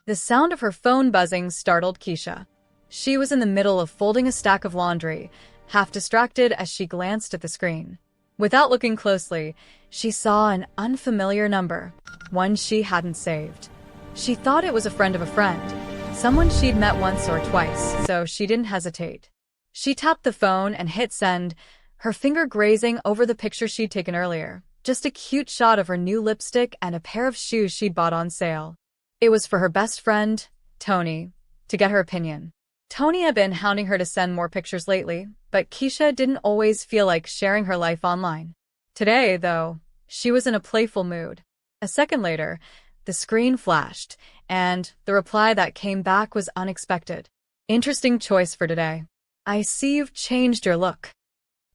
The sound of her phone buzzing startled Keisha. She was in the middle of folding a stack of laundry, half distracted as she glanced at the screen. Without looking closely, she saw an unfamiliar number, one she hadn't saved. She thought it was a friend of a friend, someone she'd met once or twice, so she didn't hesitate. She tapped the phone and hit send, her finger grazing over the picture she'd taken earlier. Just a cute shot of her new lipstick and a pair of shoes she'd bought on sale. It was for her best friend, Tony, to get her opinion. Tony had been hounding her to send more pictures lately, but Keisha didn't always feel like sharing her life online. Today, though, she was in a playful mood. A second later, the screen flashed, and the reply that came back was unexpected. Interesting choice for today. I see you've changed your look.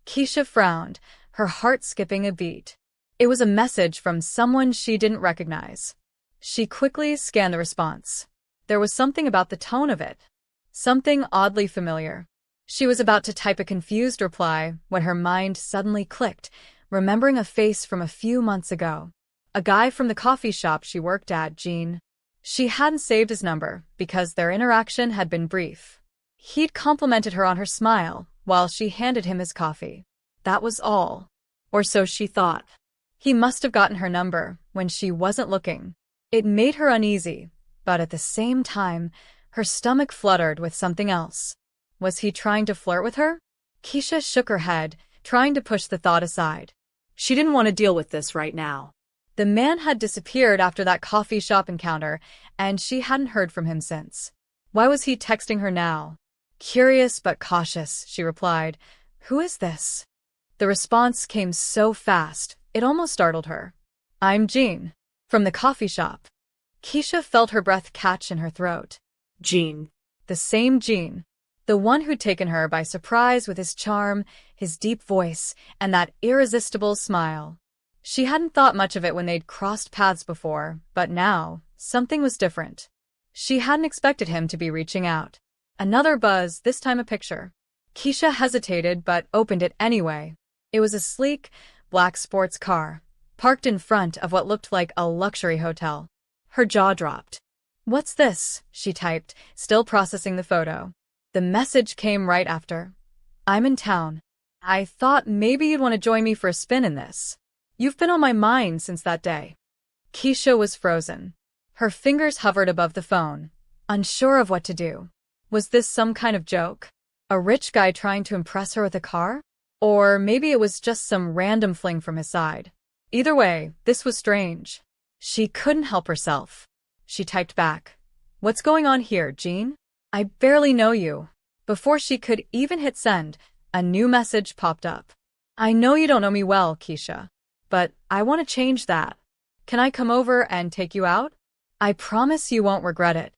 Keisha frowned, her heart skipping a beat. It was a message from someone she didn't recognize. She quickly scanned the response. There was something about the tone of it. Something oddly familiar. She was about to type a confused reply when her mind suddenly clicked, remembering a face from a few months ago. A guy from the coffee shop she worked at, Gene. She hadn't saved his number because their interaction had been brief. He'd complimented her on her smile while she handed him his coffee. That was all. Or so she thought. He must have gotten her number when she wasn't looking. It made her uneasy, but at the same time, her stomach fluttered with something else. Was he trying to flirt with her? Keisha shook her head, trying to push the thought aside. She didn't want to deal with this right now. The man had disappeared after that coffee shop encounter, and she hadn't heard from him since. Why was he texting her now? Curious but cautious, she replied. Who is this? The response came so fast, it almost startled her. I'm Jean. From the coffee shop. Keisha felt her breath catch in her throat. Jean. The same Jean. The one who'd taken her by surprise with his charm, his deep voice, and that irresistible smile. She hadn't thought much of it when they'd crossed paths before, but now, something was different. She hadn't expected him to be reaching out. Another buzz, this time a picture. Keisha hesitated but opened it anyway. It was a sleek, black sports car, parked in front of what looked like a luxury hotel. Her jaw dropped. What's this? She typed, still processing the photo. The message came right after. I'm in town. I thought maybe you'd want to join me for a spin in this. You've been on my mind since that day. Keisha was frozen. Her fingers hovered above the phone, unsure of what to do. Was this some kind of joke? A rich guy trying to impress her with a car? Or maybe it was just some random fling from his side. Either way, this was strange. She couldn't help herself. She typed back. What's going on here, Jean? I barely know you. Before she could even hit send, a new message popped up. I know you don't know me well, Keisha, but I want to change that. Can I come over and take you out? I promise you won't regret it.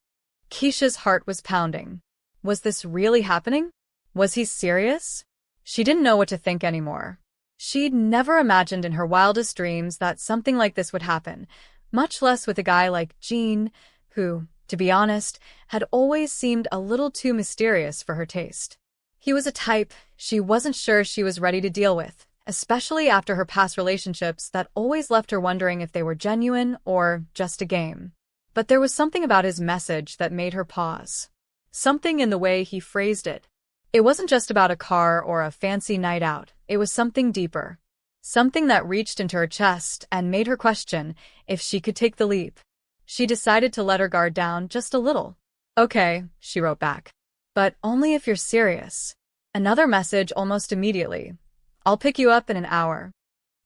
Keisha's heart was pounding. Was this really happening? Was he serious? She didn't know what to think anymore. She'd never imagined in her wildest dreams that something like this would happen, much less with a guy like Gene, who, to be honest, had always seemed a little too mysterious for her taste. He was a type she wasn't sure she was ready to deal with, especially after her past relationships that always left her wondering if they were genuine or just a game. But there was something about his message that made her pause. Something in the way he phrased it. It wasn't just about a car or a fancy night out, it was something deeper. Something that reached into her chest and made her question if she could take the leap. She decided to let her guard down just a little. Okay, she wrote back. But only if you're serious. Another message almost immediately. I'll pick you up in an hour.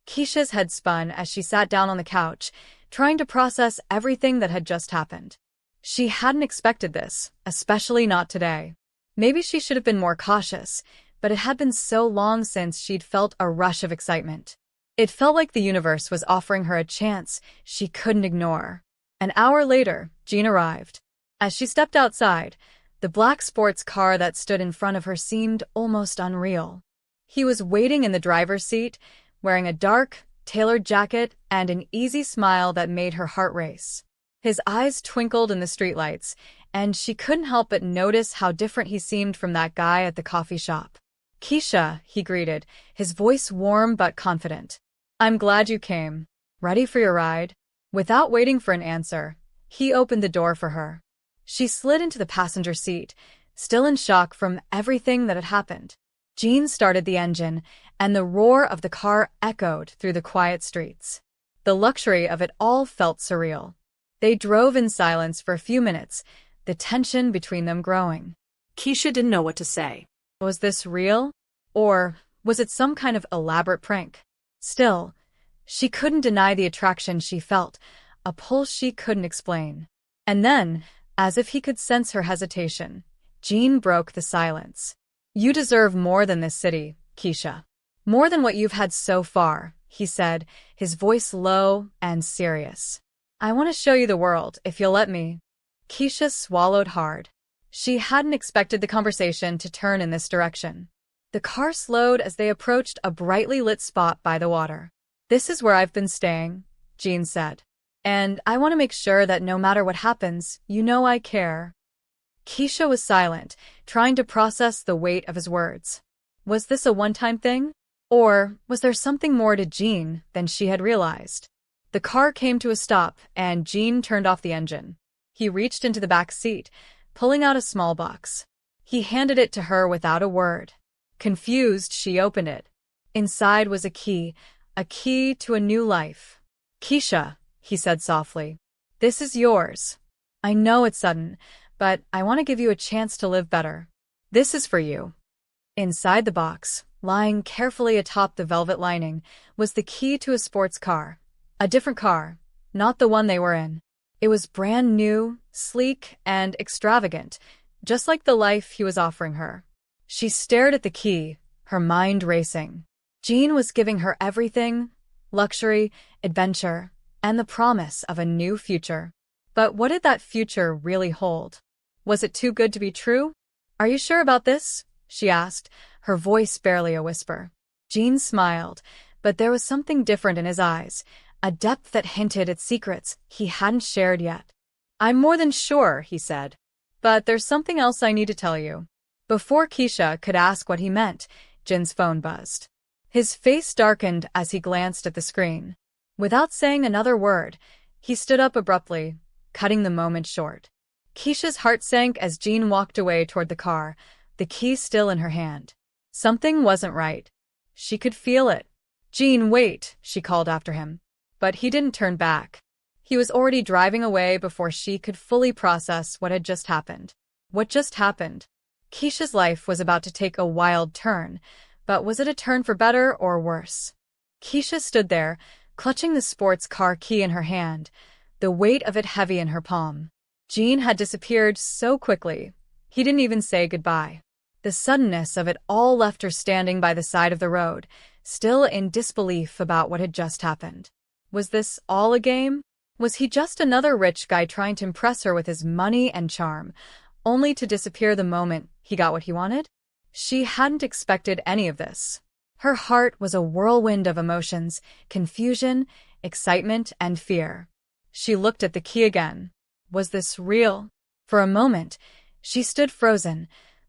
Keisha's head spun as she sat down on the couch, trying to process everything that had just happened. She hadn't expected this, especially not today. Maybe she should have been more cautious, but it had been so long since she'd felt a rush of excitement. It felt like the universe was offering her a chance she couldn't ignore. An hour later, Jean arrived. As she stepped outside, the black sports car that stood in front of her seemed almost unreal. He was waiting in the driver's seat, wearing a dark, tailored jacket and an easy smile that made her heart race. His eyes twinkled in the streetlights, and she couldn't help but notice how different he seemed from that guy at the coffee shop. Keisha, he greeted, his voice warm but confident. I'm glad you came. Ready for your ride? Without waiting for an answer, he opened the door for her. She slid into the passenger seat, still in shock from everything that had happened. Jean started the engine, and the roar of the car echoed through the quiet streets. The luxury of it all felt surreal. They drove in silence for a few minutes, the tension between them growing. Keisha didn't know what to say. Was this real? Or was it some kind of elaborate prank? Still, she couldn't deny the attraction she felt, a pull she couldn't explain. And then, as if he could sense her hesitation, Jean broke the silence. You deserve more than this city, Keisha. More than what you've had so far, he said, his voice low and serious. I want to show you the world, if you'll let me. Keisha swallowed hard. She hadn't expected the conversation to turn in this direction. The car slowed as they approached a brightly lit spot by the water. This is where I've been staying, Jean said. And I want to make sure that no matter what happens, you know I care. Keisha was silent, trying to process the weight of his words. Was this a one-time thing? Or was there something more to Jean than she had realized? The car came to a stop, and Jean turned off the engine. He reached into the back seat, pulling out a small box. He handed it to her without a word. Confused, she opened it. Inside was a key to a new life. Keisha, he said softly, this is yours. I know it's sudden, but I want to give you a chance to live better. This is for you. Inside the box, lying carefully atop the velvet lining, was the key to a sports car. A different car, not the one they were in. It was brand new, sleek, and extravagant, just like the life he was offering her. She stared at the key, her mind racing. Jean was giving her everything: luxury, adventure, and the promise of a new future. But what did that future really hold? Was it too good to be true? Are you sure about this? She asked, her voice barely a whisper. Jean smiled, but there was something different in his eyes, a depth that hinted at secrets he hadn't shared yet. I'm more than sure, he said. But there's something else I need to tell you. Before Keisha could ask what he meant, Jin's phone buzzed. His face darkened as he glanced at the screen. Without saying another word, he stood up abruptly, cutting the moment short. Keisha's heart sank as Jean walked away toward the car, the key still in her hand. Something wasn't right. She could feel it. Jean, wait, she called after him. But he didn't turn back. He was already driving away before she could fully process what had just happened. What just happened? Keisha's life was about to take a wild turn, but was it a turn for better or worse? Keisha stood there, clutching the sports car key in her hand, the weight of it heavy in her palm. Jean had disappeared so quickly, he didn't even say goodbye. The suddenness of it all left her standing by the side of the road, still in disbelief about what had just happened. Was this all a game? Was he just another rich guy trying to impress her with his money and charm, only to disappear the moment he got what he wanted? She hadn't expected any of this. Her heart was a whirlwind of emotions, confusion, excitement, and fear. She looked at the key again. Was this real? For a moment, she stood frozen,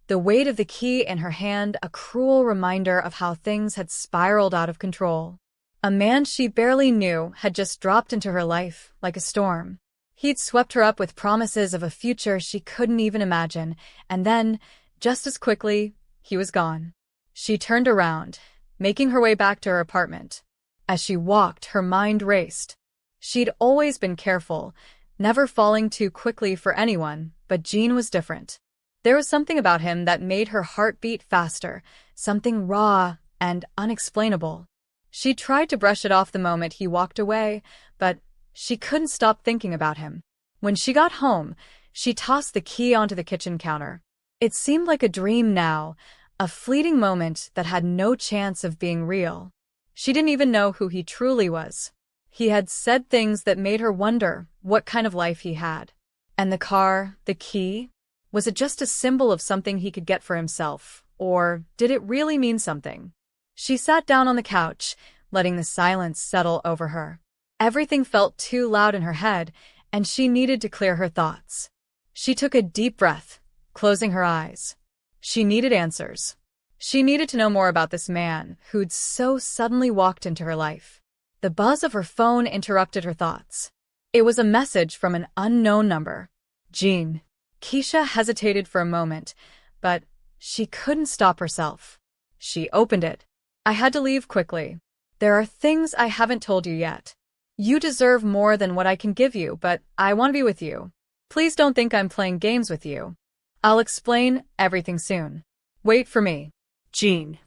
the weight of the key in her hand a cruel reminder of how things had spiraled out of control. A man she barely knew had just dropped into her life like a storm. He'd swept her up with promises of a future she couldn't even imagine, and then, just as quickly, he was gone. She turned around, making her way back to her apartment. As she walked, her mind raced. She'd always been careful, never falling too quickly for anyone, but Jean was different. There was something about him that made her heart beat faster, something raw and unexplainable. She tried to brush it off the moment he walked away, but she couldn't stop thinking about him. When she got home, she tossed the key onto the kitchen counter. It seemed like a dream now, a fleeting moment that had no chance of being real. She didn't even know who he truly was. He had said things that made her wonder what kind of life he had. And the car, the key, was it just a symbol of something he could get for himself, or did it really mean something? She sat down on the couch, letting the silence settle over her. Everything felt too loud in her head, and she needed to clear her thoughts. She took a deep breath, closing her eyes. She needed answers. She needed to know more about this man who'd so suddenly walked into her life. The buzz of her phone interrupted her thoughts. It was a message from an unknown number. Jean. Keisha hesitated for a moment, but she couldn't stop herself. She opened it. I had to leave quickly. There are things I haven't told you yet. You deserve more than what I can give you, but I want to be with you. Please don't think I'm playing games with you. I'll explain everything soon. Wait for me. Jean.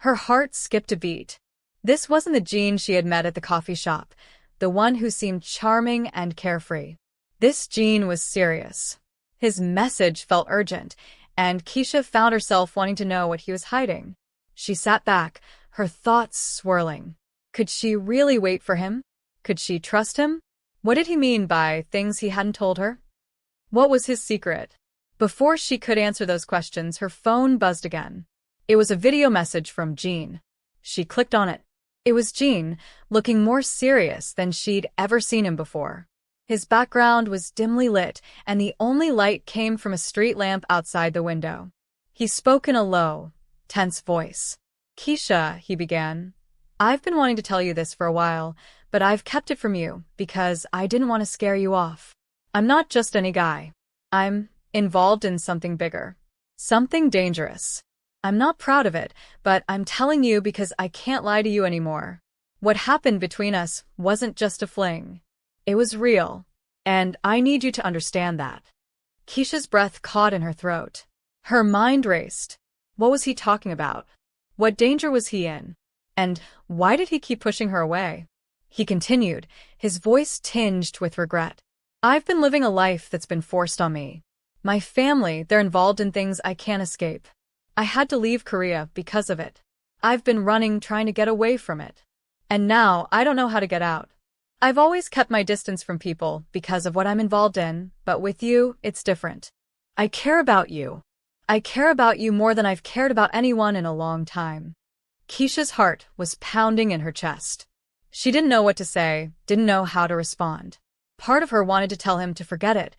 Her heart skipped a beat. This wasn't the Jean she had met at the coffee shop, the one who seemed charming and carefree. This Jean was serious. His message felt urgent, and Keisha found herself wanting to know what he was hiding. She sat back, her thoughts swirling. Could she really wait for him? Could she trust him? What did he mean by things he hadn't told her? What was his secret? Before she could answer those questions, her phone buzzed again. It was a video message from Jean. She clicked on it. It was Jean, looking more serious than she'd ever seen him before. His background was dimly lit, and the only light came from a street lamp outside the window. He spoke in a low, tense voice. Keisha, he began. I've been wanting to tell you this for a while, but I've kept it from you because I didn't want to scare you off. I'm not just any guy. I'm involved in something bigger. Something dangerous. I'm not proud of it, but I'm telling you because I can't lie to you anymore. What happened between us wasn't just a fling. It was real, and I need you to understand that. Keisha's breath caught in her throat. Her mind raced. What was he talking about? What danger was he in? And why did he keep pushing her away? He continued, his voice tinged with regret. I've been living a life that's been forced on me. My family, they're involved in things I can't escape. I had to leave Korea because of it. I've been running, trying to get away from it. And now I don't know how to get out. I've always kept my distance from people because of what I'm involved in, but with you, it's different. I care about you. I care about you more than I've cared about anyone in a long time. Keisha's heart was pounding in her chest. She didn't know what to say, didn't know how to respond. Part of her wanted to tell him to forget it,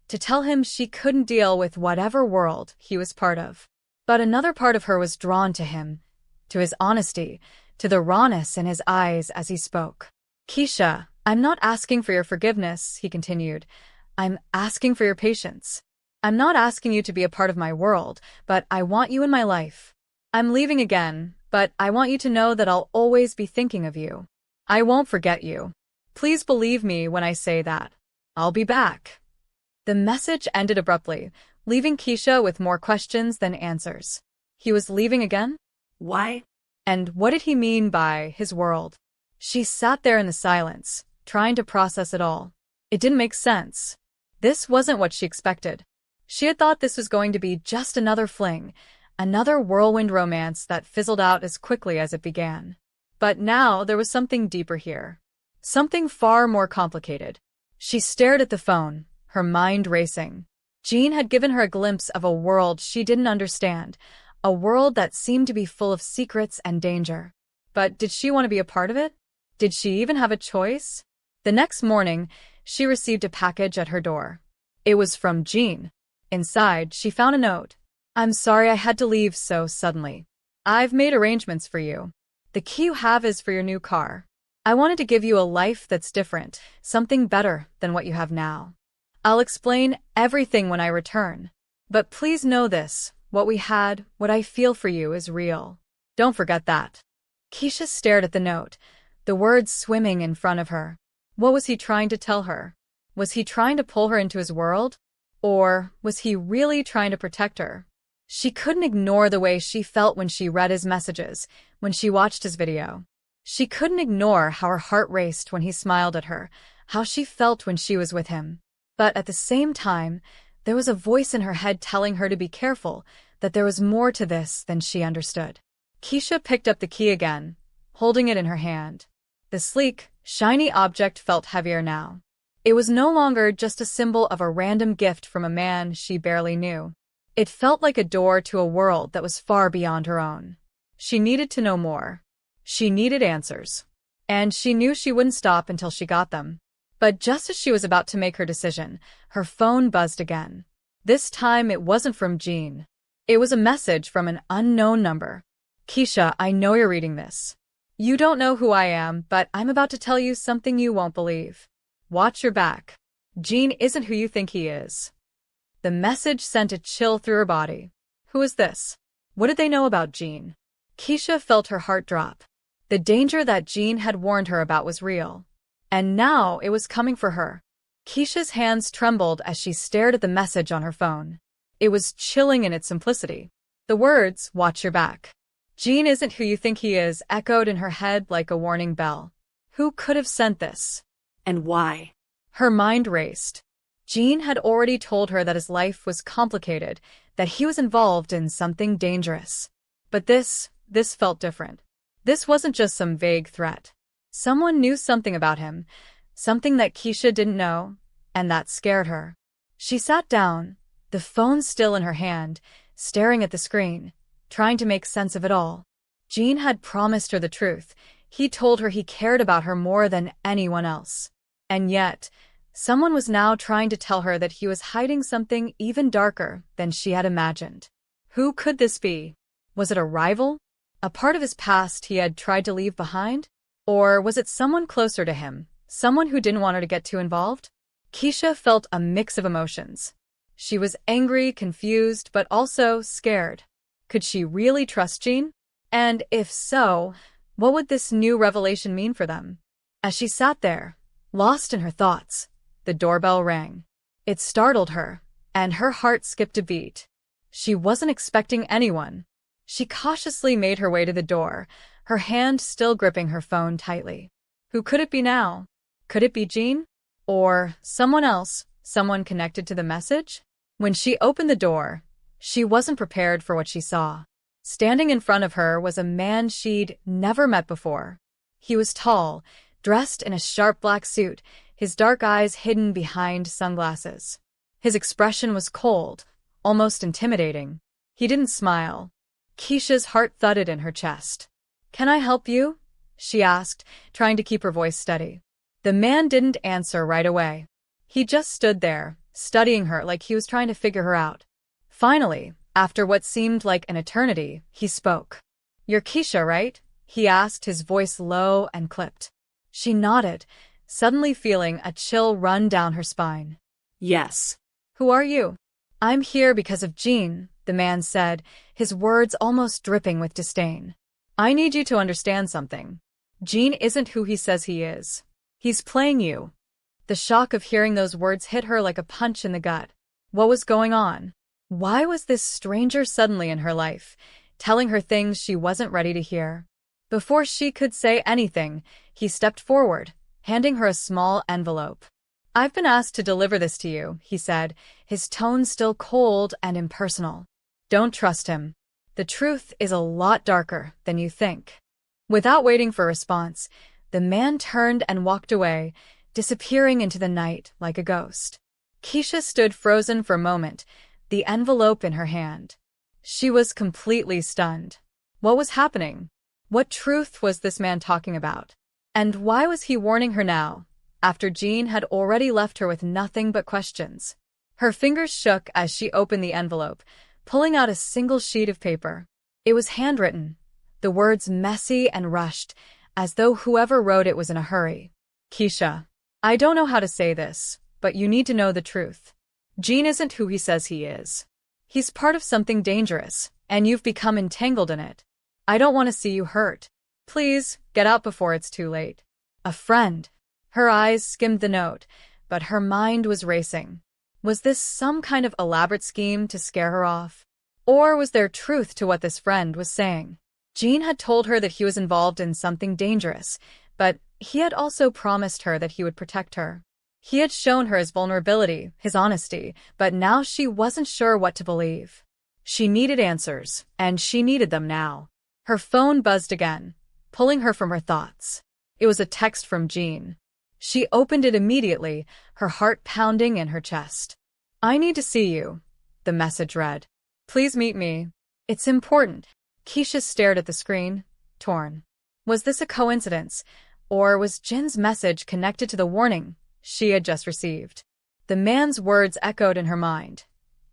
to tell him she couldn't deal with whatever world he was part of. But another part of her was drawn to him, to his honesty, to the rawness in his eyes as he spoke. Keisha, I'm not asking for your forgiveness, he continued. I'm asking for your patience. I'm not asking you to be a part of my world, but I want you in my life. I'm leaving again, but I want you to know that I'll always be thinking of you. I won't forget you. Please believe me when I say that. I'll be back. The message ended abruptly, leaving Keisha with more questions than answers. He was leaving again? Why? And what did he mean by his world? She sat there in the silence, trying to process it all. It didn't make sense. This wasn't what she expected. She had thought this was going to be just another fling, another whirlwind romance that fizzled out as quickly as it began. But now there was something deeper here. Something far more complicated. She stared at the phone, her mind racing. Jean had given her a glimpse of a world she didn't understand, a world that seemed to be full of secrets and danger. But did she want to be a part of it? Did she even have a choice? The next morning, she received a package at her door. It was from Jean. Inside, she found a note. I'm sorry I had to leave so suddenly. I've made arrangements for you. The key you have is for your new car. I wanted to give you a life that's different, something better than what you have now. I'll explain everything when I return. But please know this, what we had, what I feel for you is real. Don't forget that. Keisha stared at the note, the words swimming in front of her. What was he trying to tell her? Was he trying to pull her into his world? Or was he really trying to protect her? She couldn't ignore the way she felt when she read his messages, when she watched his video. She couldn't ignore how her heart raced when he smiled at her, how she felt when she was with him. But at the same time, there was a voice in her head telling her to be careful, that there was more to this than she understood. Keisha picked up the key again, holding it in her hand. The sleek, shiny object felt heavier now. It was no longer just a symbol of a random gift from a man she barely knew. It felt like a door to a world that was far beyond her own. She needed to know more. She needed answers. And she knew she wouldn't stop until she got them. But just as she was about to make her decision, her phone buzzed again. This time it wasn't from Jean. It was a message from an unknown number. Keisha, I know you're reading this. You don't know who I am, but I'm about to tell you something you won't believe. Watch your back. Jean isn't who you think he is. The message sent a chill through her body. Who is this? What did they know about Jean? Keisha felt her heart drop. The danger that Jean had warned her about was real. And now it was coming for her. Keisha's hands trembled as she stared at the message on her phone. It was chilling in its simplicity. The words, "Watch your back. Jean isn't who you think he is," echoed in her head like a warning bell. Who could have sent this? And why? Her mind raced. Jean had already told her that his life was complicated, that he was involved in something dangerous. But this felt different. This wasn't just some vague threat. Someone knew something about him, something that Keisha didn't know, and that scared her. She sat down, the phone still in her hand, staring at the screen, trying to make sense of it all. Jean had promised her the truth. He told her he cared about her more than anyone else. And yet, someone was now trying to tell her that he was hiding something even darker than she had imagined. Who could this be? Was it a rival? A part of his past he had tried to leave behind? Or was it someone closer to him, someone who didn't want her to get too involved? Keisha felt a mix of emotions. She was angry, confused, but also scared. Could she really trust Jean? And if so, what would this new revelation mean for them? As she sat there, lost in her thoughts, the doorbell rang. It startled her, and her heart skipped a beat. She wasn't expecting anyone. She cautiously made her way to the door, her hand still gripping her phone tightly. Who could it be now? Could it be Jean? Or someone else, someone connected to the message? When she opened the door, she wasn't prepared for what she saw. Standing in front of her was a man she'd never met before. He was tall, dressed in a sharp black suit, his dark eyes hidden behind sunglasses. His expression was cold, almost intimidating. He didn't smile. Keisha's heart thudded in her chest. "Can I help you?" she asked, trying to keep her voice steady. The man didn't answer right away. He just stood there, studying her like he was trying to figure her out. Finally, after what seemed like an eternity, he spoke. "You're Keisha, right?" he asked, his voice low and clipped. She nodded, suddenly feeling a chill run down her spine. Yes. "Who are you?" "I'm here because of Jean," the man said, his words almost dripping with disdain. "I need you to understand something. Jean isn't who he says he is. He's playing you." The shock of hearing those words hit her like a punch in the gut. What was going on? Why was this stranger suddenly in her life, telling her things she wasn't ready to hear? Before she could say anything, he stepped forward, handing her a small envelope. "I've been asked to deliver this to you," he said, his tone still cold and impersonal. "Don't trust him. The truth is a lot darker than you think." Without waiting for a response, the man turned and walked away, disappearing into the night like a ghost. Keisha stood frozen for a moment, the envelope in her hand. She was completely stunned. What was happening? What truth was this man talking about? And why was he warning her now, after Jean had already left her with nothing but questions? Her fingers shook as she opened the envelope, pulling out a single sheet of paper. It was handwritten, the words messy and rushed, as though whoever wrote it was in a hurry. "Keisha, I don't know how to say this, but you need to know the truth. Jean isn't who he says he is. He's part of something dangerous, and you've become entangled in it. I don't want to see you hurt. Please, get out before it's too late. A friend." Her eyes skimmed the note, but her mind was racing. Was this some kind of elaborate scheme to scare her off? Or was there truth to what this friend was saying? Jean had told her that he was involved in something dangerous, but he had also promised her that he would protect her. He had shown her his vulnerability, his honesty, but now she wasn't sure what to believe. She needed answers, and she needed them now. Her phone buzzed again, pulling her from her thoughts. It was a text from Jean. She opened it immediately, her heart pounding in her chest. "I need to see you," the message read. "Please meet me. It's important." Keisha stared at the screen, torn. Was this a coincidence, or was Jin's message connected to the warning she had just received? The man's words echoed in her mind.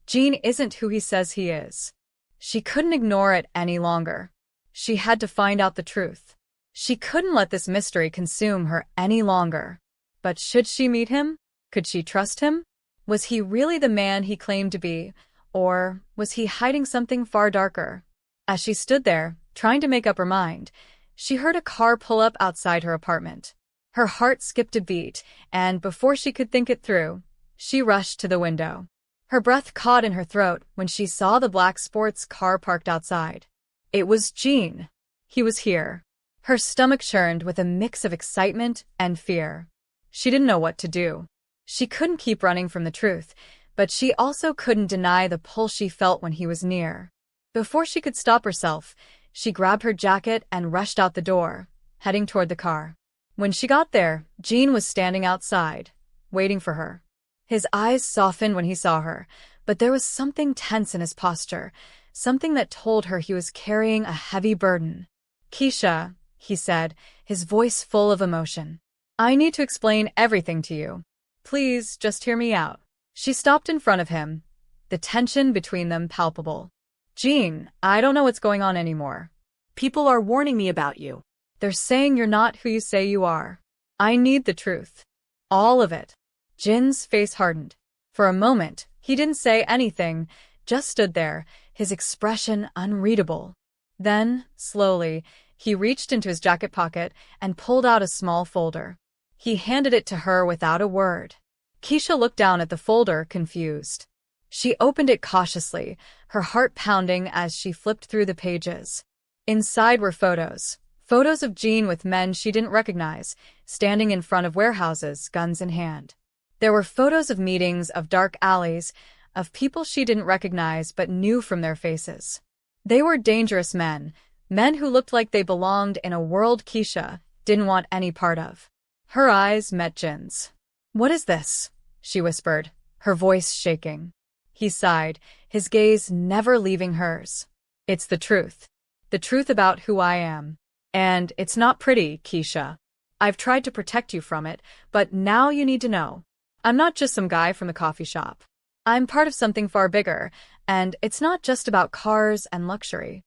Jean isn't who he says he is. She couldn't ignore it any longer. She had to find out the truth. She couldn't let this mystery consume her any longer. But should she meet him? Could she trust him? Was he really the man he claimed to be, or was he hiding something far darker? As she stood there, trying to make up her mind, she heard a car pull up outside her apartment. Her heart skipped a beat, and before she could think it through, she rushed to the window. Her breath caught in her throat when she saw the black sports car parked outside. It was Gene. He was here. Her stomach churned with a mix of excitement and fear. She didn't know what to do. She couldn't keep running from the truth, but she also couldn't deny the pull she felt when he was near. Before she could stop herself, she grabbed her jacket and rushed out the door, heading toward the car. When she got there, Gene was standing outside, waiting for her. His eyes softened when he saw her, but there was something tense in his posture, something that told her he was carrying a heavy burden. "Keisha," he said, his voice full of emotion. "I need to explain everything to you. Please, just hear me out." She stopped in front of him, the tension between them palpable. "Gene, I don't know what's going on anymore. People are warning me about you. They're saying you're not who you say you are. I need the truth. All of it." Jin's face hardened. For a moment, he didn't say anything, just stood there, his expression unreadable. Then, slowly, he reached into his jacket pocket and pulled out a small folder. He handed it to her without a word. Keisha looked down at the folder, confused. She opened it cautiously, her heart pounding as she flipped through the pages. Inside were photos. Photos of Gene with men she didn't recognize, standing in front of warehouses, guns in hand. There were photos of meetings, of dark alleys, of people she didn't recognize but knew from their faces. They were dangerous men, men who looked like they belonged in a world Keisha didn't want any part of. Her eyes met Jin's. "What is this?" she whispered, her voice shaking. He sighed, his gaze never leaving hers. "It's the truth. The truth about who I am. And it's not pretty, Keisha. I've tried to protect you from it, but now you need to know. I'm not just some guy from the coffee shop. I'm part of something far bigger, and it's not just about cars and luxury."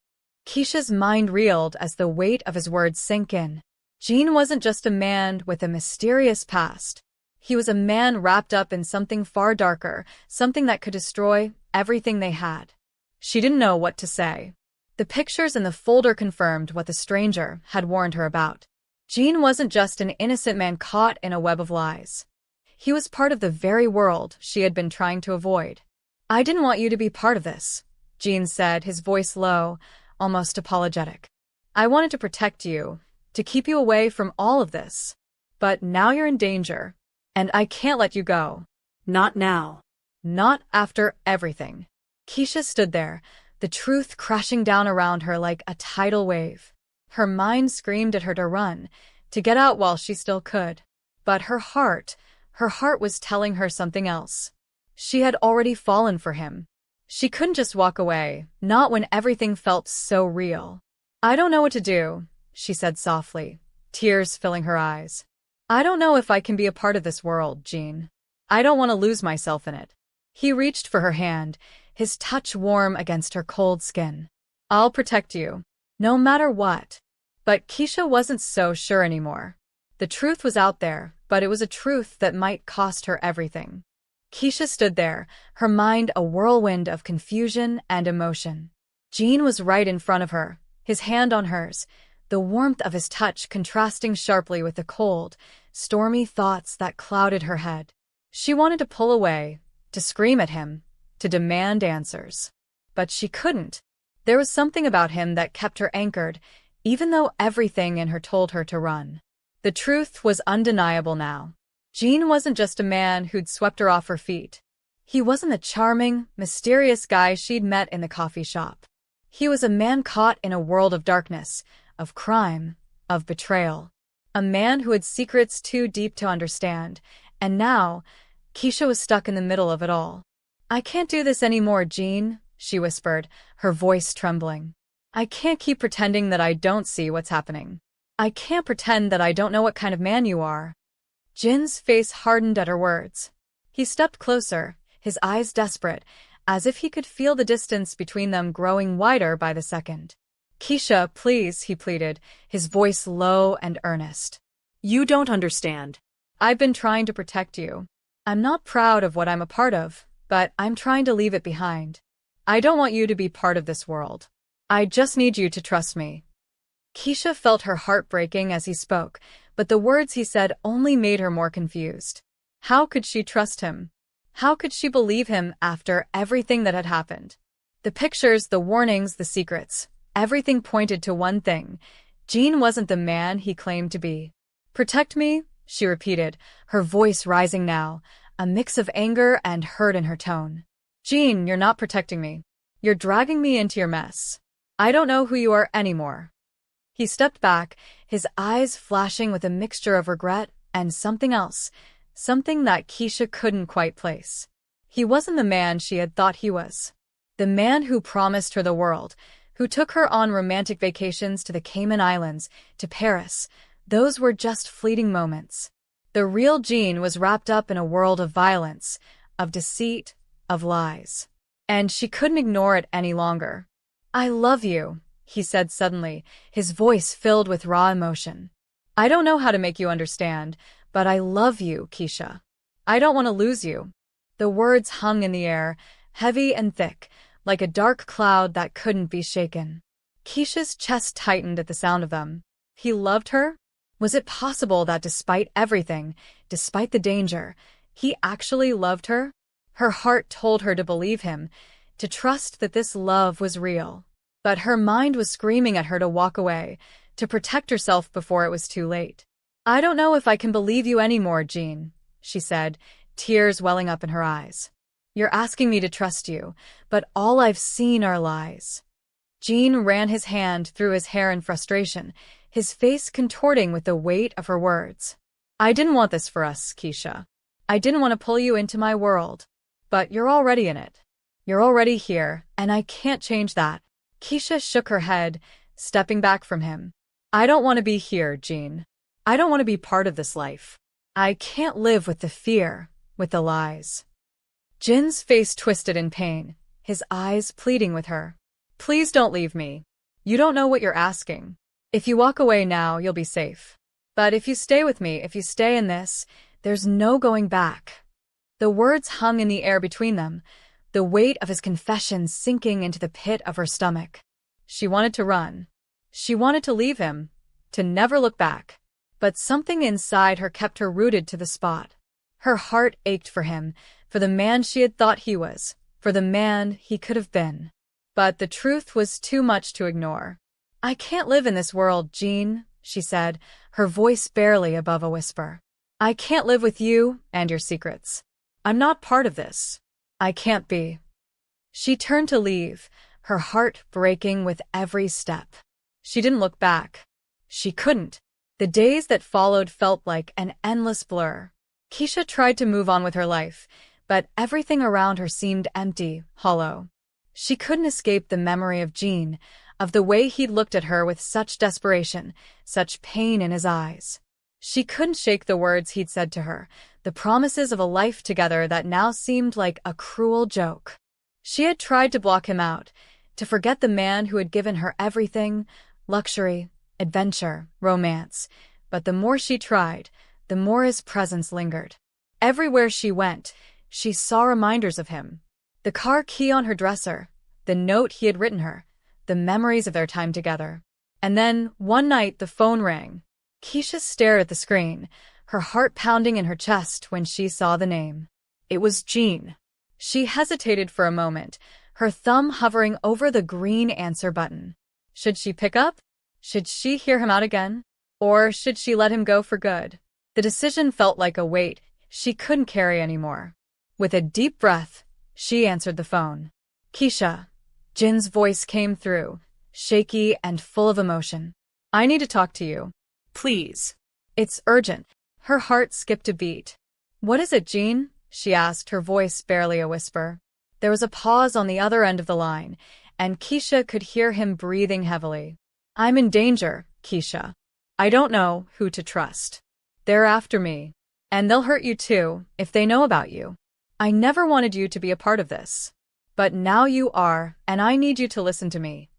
Keisha's mind reeled as the weight of his words sank in. Gene wasn't just a man with a mysterious past. He was a man wrapped up in something far darker, something that could destroy everything they had. She didn't know what to say. The pictures in the folder confirmed what the stranger had warned her about. Gene wasn't just an innocent man caught in a web of lies. He was part of the very world she had been trying to avoid. "I didn't want you to be part of this," Gene said, his voice low, almost apologetic. "I wanted to protect you, to keep you away from all of this. But now you're in danger, and I can't let you go." Not now. Not after everything. Keisha stood there, the truth crashing down around her like a tidal wave. Her mind screamed at her to run, to get out while she still could. But her heart was telling her something else. She had already fallen for him. She couldn't just walk away, not when everything felt so real. "I don't know what to do," she said softly, tears filling her eyes. "I don't know if I can be a part of this world, Gene. I don't want to lose myself in it." He reached for her hand, his touch warm against her cold skin. "I'll protect you, no matter what." But Keisha wasn't so sure anymore. The truth was out there, but it was a truth that might cost her everything. Keisha stood there, her mind a whirlwind of confusion and emotion. Gene was right in front of her, his hand on hers, the warmth of his touch contrasting sharply with the cold, stormy thoughts that clouded her head. She wanted to pull away, to scream at him, to demand answers. But she couldn't. There was something about him that kept her anchored, even though everything in her told her to run. The truth was undeniable now. Gene wasn't just a man who'd swept her off her feet. He wasn't the charming, mysterious guy she'd met in the coffee shop. He was a man caught in a world of darkness, of crime, of betrayal. A man who had secrets too deep to understand, and now, Keisha was stuck in the middle of it all. "I can't do this anymore, Gene," she whispered, her voice trembling. "I can't keep pretending that I don't see what's happening. I can't pretend that I don't know what kind of man you are." Jin's face hardened at her words. He stepped closer, his eyes desperate, as if he could feel the distance between them growing wider by the second. "Keisha, please," he pleaded, his voice low and earnest. You don't understand. "I've been trying to protect you. I'm not proud of what I'm a part of, but I'm trying to leave it behind. I don't want you to be part of this world. I just need you to trust me." Keisha felt her heart breaking as he spoke, but the words he said only made her more confused. How could she trust him? How could she believe him after everything that had happened? The pictures, the warnings, the secrets, everything pointed to one thing. Gene wasn't the man he claimed to be. "Protect me?" she repeated, her voice rising now, a mix of anger and hurt in her tone. "Gene, you're not protecting me. You're dragging me into your mess. I don't know who you are anymore." He stepped back, his eyes flashing with a mixture of regret and something else, something that Keisha couldn't quite place. He wasn't the man she had thought he was. The man who promised her the world, who took her on romantic vacations to the Cayman Islands, to Paris. Those were just fleeting moments. The real Gene was wrapped up in a world of violence, of deceit, of lies. And she couldn't ignore it any longer. "I love you," he said suddenly, his voice filled with raw emotion. "I don't know how to make you understand, but I love you, Keisha. I don't want to lose you." The words hung in the air, heavy and thick, like a dark cloud that couldn't be shaken. Keisha's chest tightened at the sound of them. He loved her? Was it possible that despite everything, despite the danger, he actually loved her? Her heart told her to believe him, to trust that this love was real. But her mind was screaming at her to walk away, to protect herself before it was too late. "I don't know if I can believe you anymore, Gene," she said, tears welling up in her eyes. "You're asking me to trust you, but all I've seen are lies." Gene ran his hand through his hair in frustration, his face contorting with the weight of her words. "I didn't want this for us, Keisha. I didn't want to pull you into my world. But you're already in it. You're already here, and I can't change that." Keisha shook her head, stepping back from him. "I don't want to be here, Gene. I don't want to be part of this life. I can't live with the fear, with the lies." Jin's face twisted in pain, his eyes pleading with her. "Please don't leave me. You don't know what you're asking. If you walk away now, you'll be safe. But if you stay with me, if you stay in this, there's no going back." The words hung in the air between them, the weight of his confession sinking into the pit of her stomach. She wanted to run. She wanted to leave him, to never look back. But something inside her kept her rooted to the spot. Her heart ached for him, for the man she had thought he was, for the man he could have been. But the truth was too much to ignore. "I can't live in this world, Gene," she said, her voice barely above a whisper. "I can't live with you and your secrets. I'm not part of this. I can't be." She turned to leave, her heart breaking with every step. She didn't look back. She couldn't. The days that followed felt like an endless blur. Keisha tried to move on with her life, but everything around her seemed empty, hollow. She couldn't escape the memory of Gene, of the way he'd looked at her with such desperation, such pain in his eyes. She couldn't shake the words he'd said to her, the promises of a life together that now seemed like a cruel joke. She had tried to block him out, to forget the man who had given her everything, luxury, adventure, romance, but the more she tried, the more his presence lingered. Everywhere she went, she saw reminders of him. The car key on her dresser, the note he had written her, the memories of their time together. And then, one night, the phone rang. Keisha stared at the screen, her heart pounding in her chest when she saw the name. It was Gene. She hesitated for a moment, her thumb hovering over the green answer button. Should she pick up? Should she hear him out again? Or should she let him go for good? The decision felt like a weight she couldn't carry anymore. With a deep breath, she answered the phone. "Keisha." Jin's voice came through, shaky and full of emotion. "I need to talk to you. Please." "It's urgent." Her heart skipped a beat. "What is it, Gene?" she asked, her voice barely a whisper. There was a pause on the other end of the line, and Keisha could hear him breathing heavily. "I'm in danger, Keisha. I don't know who to trust. They're after me. And they'll hurt you too, if they know about you. I never wanted you to be a part of this. But now you are, and I need you to listen to me."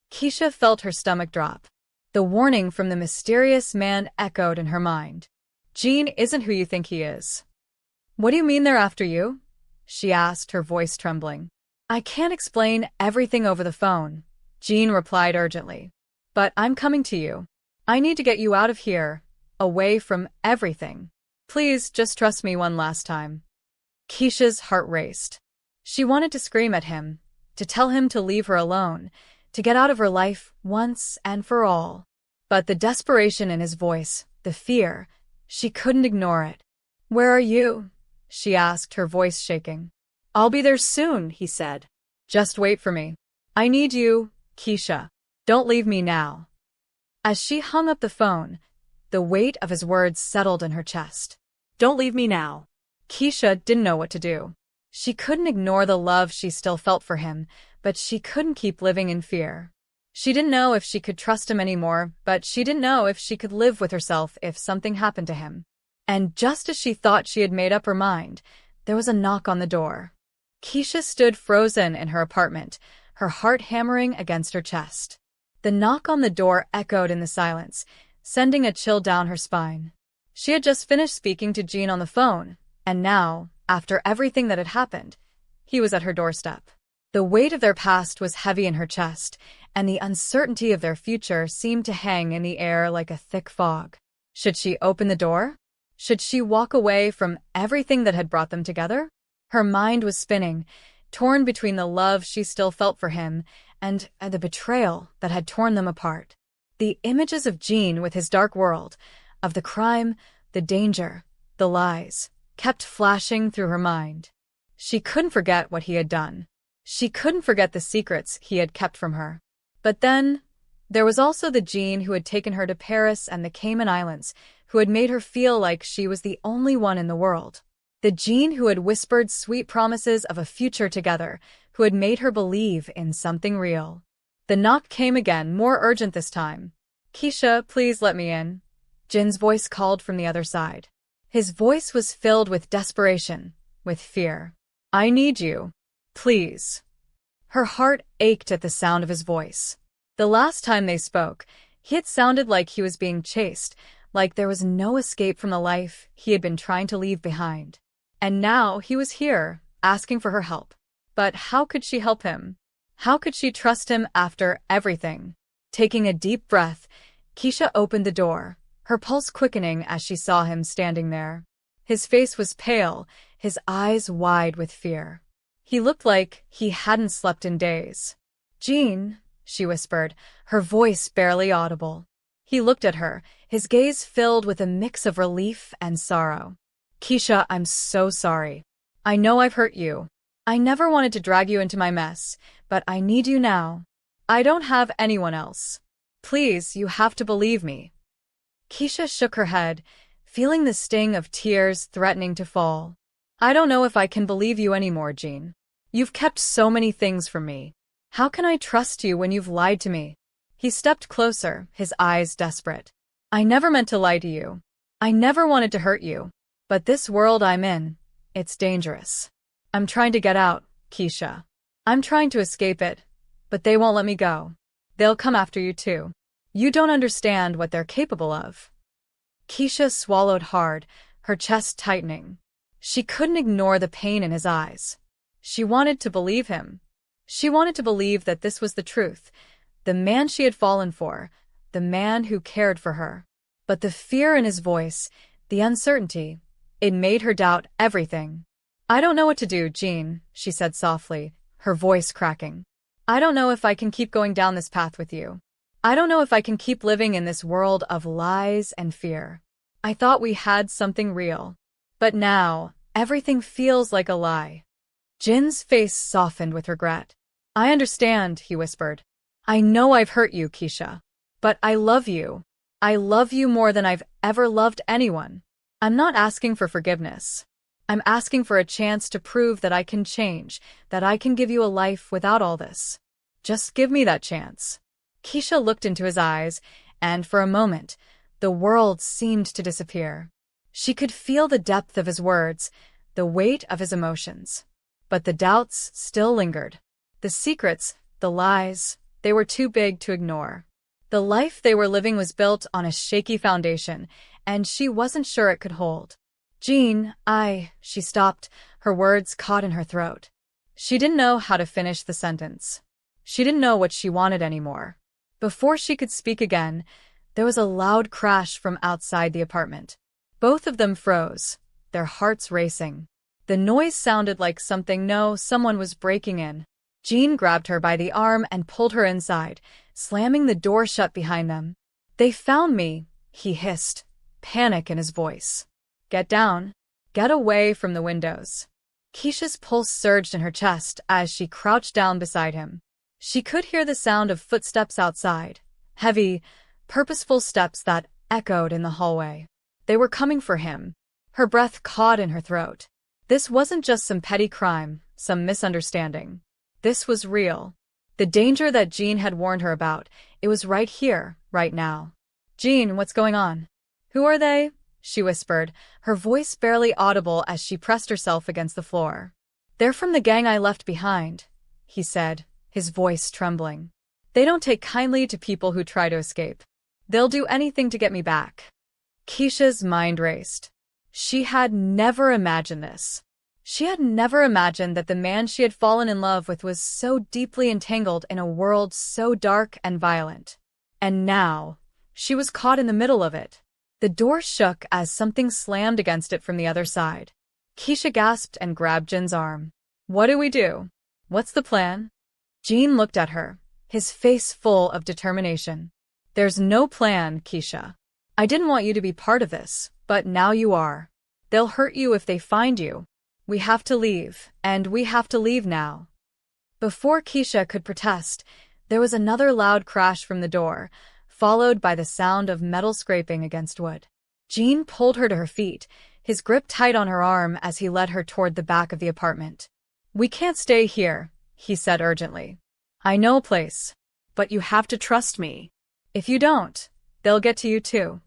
Keisha felt her stomach drop. The warning from the mysterious man echoed in her mind. "Gene isn't who you think he is." What do you mean they're after you? She asked, her voice trembling. I can't explain everything over the phone, Jean replied urgently. But I'm coming to you. I need to get you out of here, away from everything. Please just trust me one last time. Keisha's heart raced. She wanted to scream at him, to tell him to leave her alone, to get out of her life once and for all. But the desperation in his voice, the fear, she couldn't ignore it. Where are you? She asked, her voice shaking. I'll be there soon, he said. Just wait for me. I need you, Keisha. Don't leave me now. As she hung up the phone, the weight of his words settled in her chest. Don't leave me now. Keisha didn't know what to do. She couldn't ignore the love she still felt for him, but she couldn't keep living in fear. She didn't know if she could trust him anymore, but she didn't know if she could live with herself if something happened to him. And just as she thought she had made up her mind, there was a knock on the door. Keisha stood frozen in her apartment, her heart hammering against her chest. The knock on the door echoed in the silence, sending a chill down her spine. She had just finished speaking to Jean on the phone, and now, after everything that had happened, he was at her doorstep. The weight of their past was heavy in her chest, and the uncertainty of their future seemed to hang in the air like a thick fog. Should she open the door? Should she walk away from everything that had brought them together? Her mind was spinning, torn between the love she still felt for him and the betrayal that had torn them apart. The images of Jean with his dark world, of the crime, the danger, the lies, kept flashing through her mind. She couldn't forget what he had done. She couldn't forget the secrets he had kept from her. But then, there was also the Jean who had taken her to Paris and the Cayman Islands, who had made her feel like she was the only one in the world. The Jean who had whispered sweet promises of a future together, who had made her believe in something real. The knock came again, more urgent this time. Keisha, please let me in. Jin's voice called from the other side. His voice was filled with desperation, with fear. I need you. Please. Her heart ached at the sound of his voice. The last time they spoke, he had sounded like he was being chased, like there was no escape from the life he had been trying to leave behind. And now he was here, asking for her help. But how could she help him? How could she trust him after everything? Taking a deep breath, Keisha opened the door, her pulse quickening as she saw him standing there. His face was pale, his eyes wide with fear. He looked like he hadn't slept in days. Jean, she whispered, her voice barely audible. He looked at her, his gaze filled with a mix of relief and sorrow. Keisha, I'm so sorry. I know I've hurt you. I never wanted to drag you into my mess, but I need you now. I don't have anyone else. Please, you have to believe me. Keisha shook her head, feeling the sting of tears threatening to fall. I don't know if I can believe you anymore, Jean. You've kept so many things from me. How can I trust you when you've lied to me? He stepped closer, his eyes desperate. I never meant to lie to you. I never wanted to hurt you. But this world I'm in, it's dangerous. I'm trying to get out, Keisha. I'm trying to escape it, but they won't let me go. They'll come after you too. You don't understand what they're capable of. Keisha swallowed hard, her chest tightening. She couldn't ignore the pain in his eyes. She wanted to believe him. She wanted to believe that this was the truth, the man she had fallen for, the man who cared for her. But the fear in his voice, the uncertainty, it made her doubt everything. I don't know what to do, Jean, she said softly, her voice cracking. I don't know if I can keep going down this path with you. I don't know if I can keep living in this world of lies and fear. I thought we had something real. But now, everything feels like a lie. Jin's face softened with regret. I understand, he whispered. I know I've hurt you, Keisha. But I love you. I love you more than I've ever loved anyone. I'm not asking for forgiveness. I'm asking for a chance to prove that I can change, that I can give you a life without all this. Just give me that chance. Keisha looked into his eyes, and for a moment, the world seemed to disappear. She could feel the depth of his words, the weight of his emotions. But the doubts still lingered. The secrets, the lies, they were too big to ignore. The life they were living was built on a shaky foundation, and she wasn't sure it could hold. Jean, she stopped, her words caught in her throat. She didn't know how to finish the sentence. She didn't know what she wanted anymore. Before she could speak again, there was a loud crash from outside the apartment. Both of them froze, their hearts racing. The noise sounded like someone was breaking in. Jean grabbed her by the arm and pulled her inside, slamming the door shut behind them. "They found me," he hissed, panic in his voice. "Get down. Get away from the windows." Keisha's pulse surged in her chest as she crouched down beside him. She could hear the sound of footsteps outside, heavy, purposeful steps that echoed in the hallway. They were coming for him. Her breath caught in her throat. This wasn't just some petty crime, some misunderstanding. This was real. The danger that Jean had warned her about, it was right here, right now. "Jean, what's going on?" "Who are they?" she whispered, her voice barely audible as she pressed herself against the floor. "They're from the gang I left behind," he said, his voice trembling. "They don't take kindly to people who try to escape. They'll do anything to get me back." Keisha's mind raced. She had never imagined this. She had never imagined that the man she had fallen in love with was so deeply entangled in a world so dark and violent. And now, she was caught in the middle of it. The door shook as something slammed against it from the other side. Keisha gasped and grabbed Jin's arm. "What do we do? What's the plan?" Jean looked at her, his face full of determination. "There's no plan, Keisha. I didn't want you to be part of this, but now you are. They'll hurt you if they find you. We have to leave, and we have to leave now." Before Keisha could protest, there was another loud crash from the door, followed by the sound of metal scraping against wood. Jean pulled her to her feet, his grip tight on her arm as he led her toward the back of the apartment. "We can't stay here," he said urgently. "I know a place, but you have to trust me. If you don't, they'll get to you too."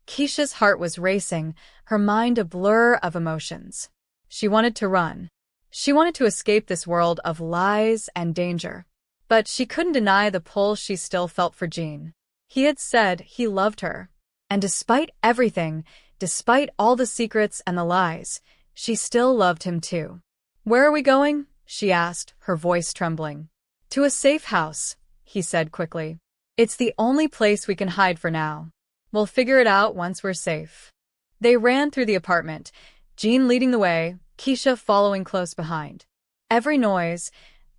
Keisha's heart was racing, her mind a blur of emotions. She wanted to run. She wanted to escape this world of lies and danger. But she couldn't deny the pull she still felt for Jean. He had said he loved her. And despite everything, despite all the secrets and the lies, she still loved him too. "Where are we going?" she asked, her voice trembling. "To a safe house," he said quickly. "It's the only place we can hide for now. We'll figure it out once we're safe." They ran through the apartment, Jean leading the way, Keisha following close behind. Every noise,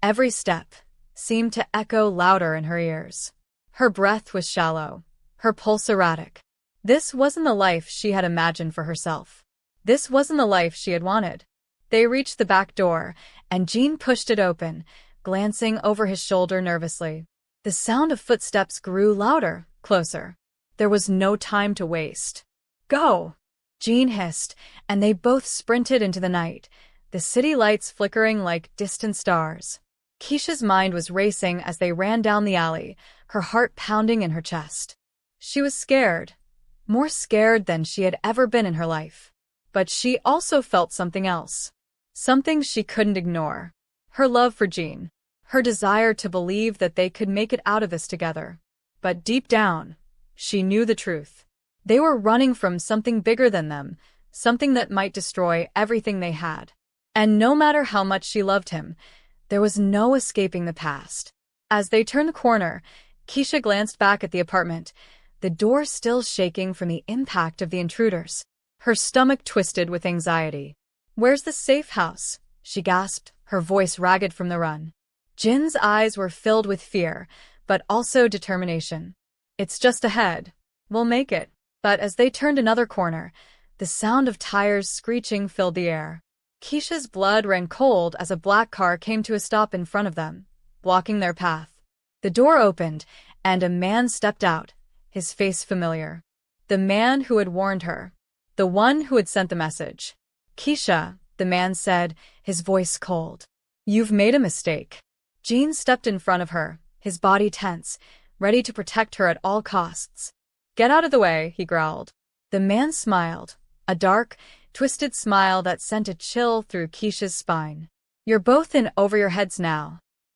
every step, seemed to echo louder in her ears. Her breath was shallow, her pulse erratic. This wasn't the life she had imagined for herself. This wasn't the life she had wanted. They reached the back door, and Jean pushed it open, glancing over his shoulder nervously. The sound of footsteps grew louder, closer. There was no time to waste. "Go!" Jean hissed, and they both sprinted into the night, the city lights flickering like distant stars. Keisha's mind was racing as they ran down the alley, her heart pounding in her chest. She was scared, more scared than she had ever been in her life. But she also felt something else. Something she couldn't ignore. Her love for Jean. Her desire to believe that they could make it out of this together. But deep down, she knew the truth. They were running from something bigger than them, something that might destroy everything they had. And no matter how much she loved him, there was no escaping the past. As they turned the corner, Keisha glanced back at the apartment, the door still shaking from the impact of the intruders. Her stomach twisted with anxiety. "Where's the safe house?" she gasped, her voice ragged from the run. Jin's eyes were filled with fear, but also determination. "It's just ahead. We'll make it." But as they turned another corner, the sound of tires screeching filled the air. Keisha's blood ran cold as a black car came to a stop in front of them, blocking their path. The door opened, and a man stepped out, his face familiar. The man who had warned her. The one who had sent the message. "Keisha," the man said, his voice cold. "You've made a mistake." Jean stepped in front of her, his body tense, ready to protect her at all costs. "Get out of the way," he growled. The man smiled, a dark, twisted smile that sent a chill through Keisha's spine. "You're both in over your heads now.